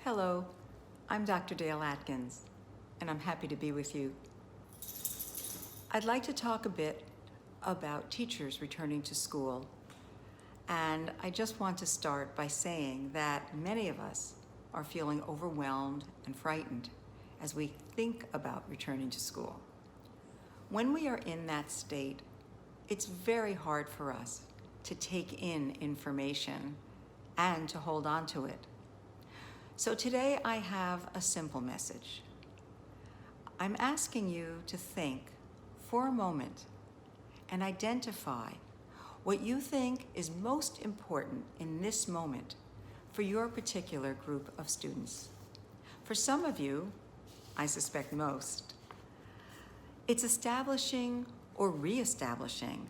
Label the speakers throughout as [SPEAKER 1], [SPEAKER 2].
[SPEAKER 1] Hello, I'm Dr. Dale Atkins, and I'm happy to be with you. I'd like to talk a bit about teachers returning to school, and I just want to start by saying that many of us are feeling overwhelmed and frightened as we think about returning to school. When we are in that state, it's very hard for us to take in information and to hold on to it. So today I have a simple message. I'm asking you to think for a moment and identify what you think is most important in this moment for your particular group of students. For some of you, I suspect most, it's establishing or reestablishing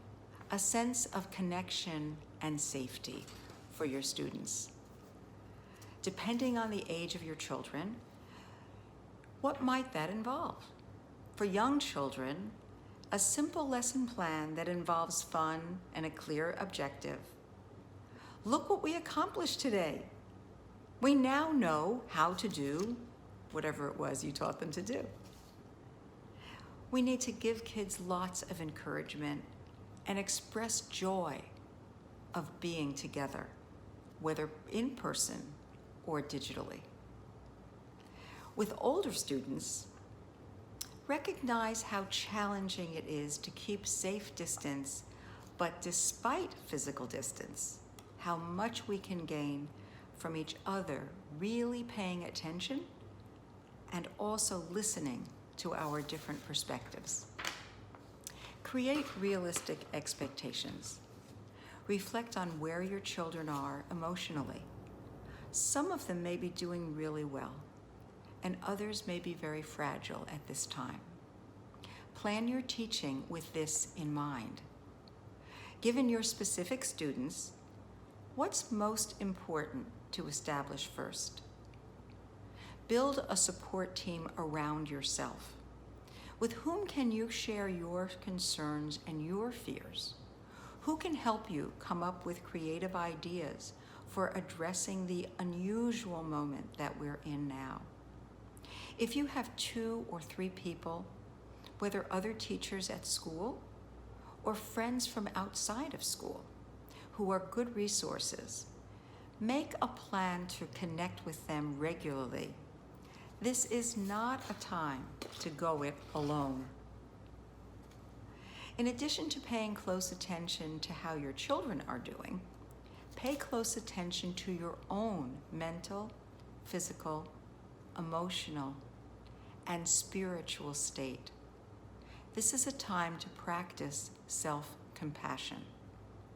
[SPEAKER 1] a sense of connection and safety for your students. Depending on the age of your children, what might that involve? For young children, a simple lesson plan that involves fun and a clear objective. Look what we accomplished today. We now know how to do whatever it was you taught them to do. We need to give kids lots of encouragement and express joy of being together, whether in person or digitally. With older students, recognize how challenging it is to keep safe distance, but despite physical distance, how much we can gain from each other really paying attention and also listening to our different perspectives. Create realistic expectations. Reflect on where your children are emotionally. Some of them may be doing really well, and others may be very fragile at this time. Plan your teaching with this in mind. Given your specific students, what's most important to establish first? Build a support team around yourself. With whom can you share your concerns and your fears? Who can help you come up with creative ideas for addressing the unusual moment that we're in now? If you have 2 or 3 people, whether other teachers at school or friends from outside of school, who are good resources, make a plan to connect with them regularly. This is not a time to go it alone. In addition to paying close attention to how your children are doing, pay close attention to your own mental, physical, emotional, and spiritual state. This is a time to practice self-compassion.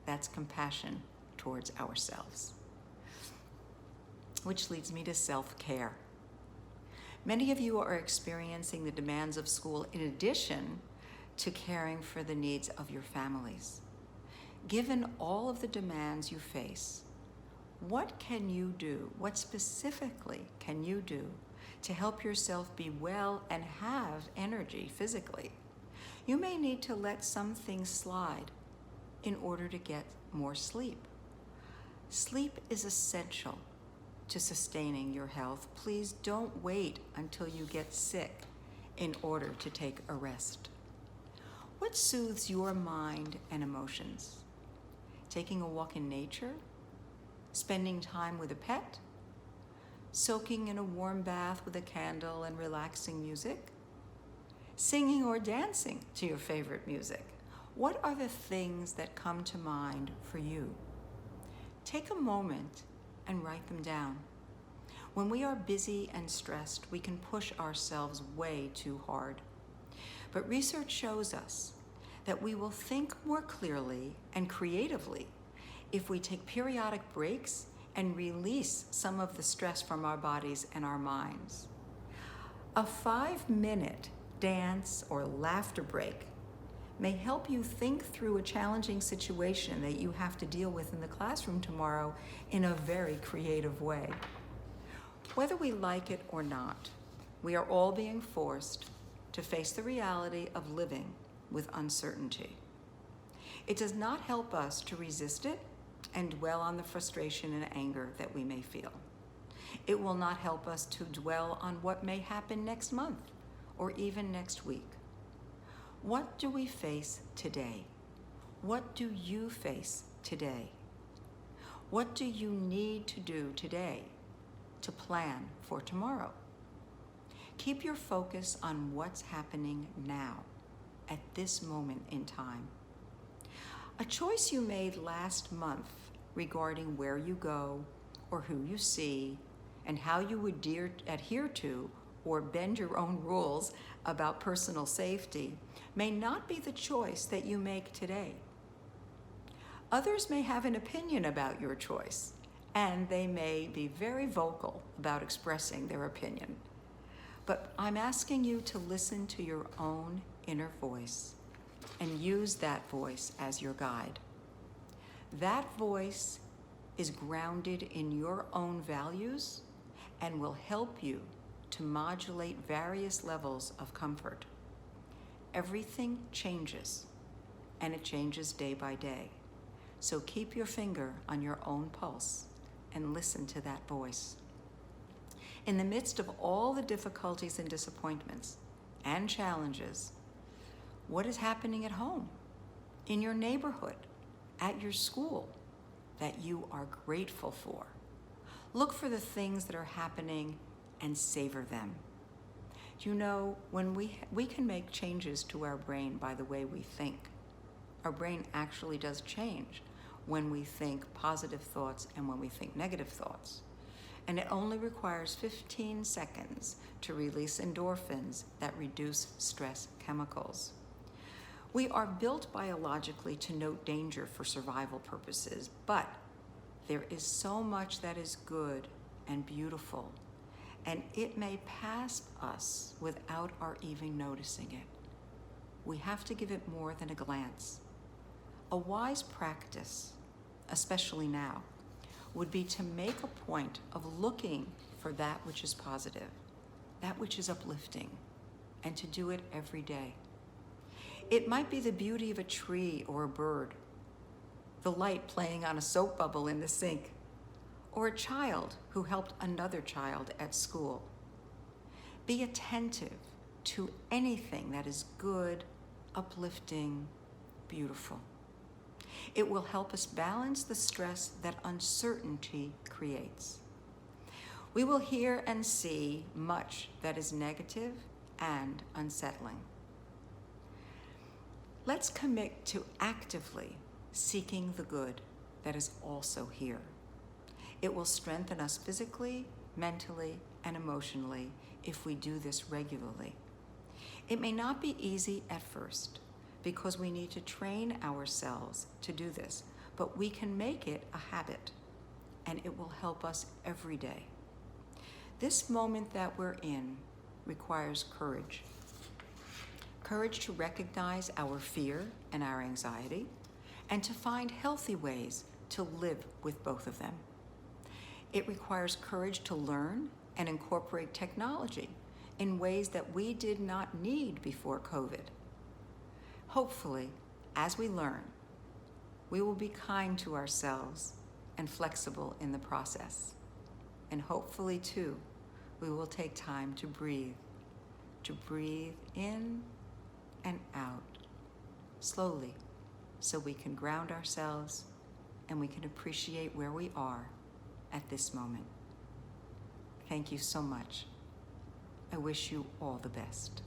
[SPEAKER 1] That's compassion towards ourselves. Which leads me to self-care. Many of you are experiencing the demands of school in addition to caring for the needs of your families. Given all of the demands you face, what can you do? What specifically can you do to help yourself be well and have energy physically? You may need to let some things slide in order to get more sleep. Sleep is essential to sustaining your health. Please don't wait until you get sick in order to take a rest. What soothes your mind and emotions? Taking a walk in nature? Spending time with a pet? Soaking in a warm bath with a candle and relaxing music? Singing or dancing to your favorite music? What are the things that come to mind for you? Take a moment and write them down. When we are busy and stressed, we can push ourselves way too hard. But research shows us that we will think more clearly and creatively if we take periodic breaks and release some of the stress from our bodies and our minds. A 5-minute dance or laughter break may help you think through a challenging situation that you have to deal with in the classroom tomorrow in a very creative way. Whether we like it or not, we are all being forced to face the reality of living with uncertainty. It does not help us to resist it and dwell on the frustration and anger that we may feel. It will not help us to dwell on what may happen next month or even next week. What do we face today? What do you face today? What do you need to do today to plan for tomorrow? Keep your focus on what's happening now, at this moment in time. A choice you made last month regarding where you go or who you see and how you would adhere to or bend your own rules about personal safety may not be the choice that you make today. Others may have an opinion about your choice, and they may be very vocal about expressing their opinion. But I'm asking you to listen to your own inner voice and use that voice as your guide. That voice is grounded in your own values and will help you to modulate various levels of comfort. Everything changes, and it changes day by day. So keep your finger on your own pulse and listen to that voice. In the midst of all the difficulties and disappointments and challenges, what is happening at home, in your neighborhood, at your school, that you are grateful for? Look for the things that are happening and savor them. You know, when we can make changes to our brain by the way we think. Our brain actually does change when we think positive thoughts and when we think negative thoughts. And it only requires 15 seconds to release endorphins that reduce stress chemicals. We are built biologically to note danger for survival purposes, but there is so much that is good and beautiful, and it may pass us without our even noticing it. We have to give it more than a glance. A wise practice, especially now, would be to make a point of looking for that which is positive, that which is uplifting, and to do it every day. It might be the beauty of a tree or a bird, the light playing on a soap bubble in the sink, or a child who helped another child at school. Be attentive to anything that is good, uplifting, beautiful. It will help us balance the stress that uncertainty creates. We will hear and see much that is negative and unsettling. Let's commit to actively seeking the good that is also here. It will strengthen us physically, mentally, and emotionally if we do this regularly. It may not be easy at first because we need to train ourselves to do this, but we can make it a habit, and it will help us every day. This moment that we're in requires courage. Courage to recognize our fear and our anxiety, and to find healthy ways to live with both of them. It requires courage to learn and incorporate technology in ways that we did not need before COVID. Hopefully, as we learn, we will be kind to ourselves and flexible in the process. And hopefully, too, we will take time to breathe in and out slowly, so we can ground ourselves and we can appreciate where we are at this moment. Thank you so much. I wish you all the best.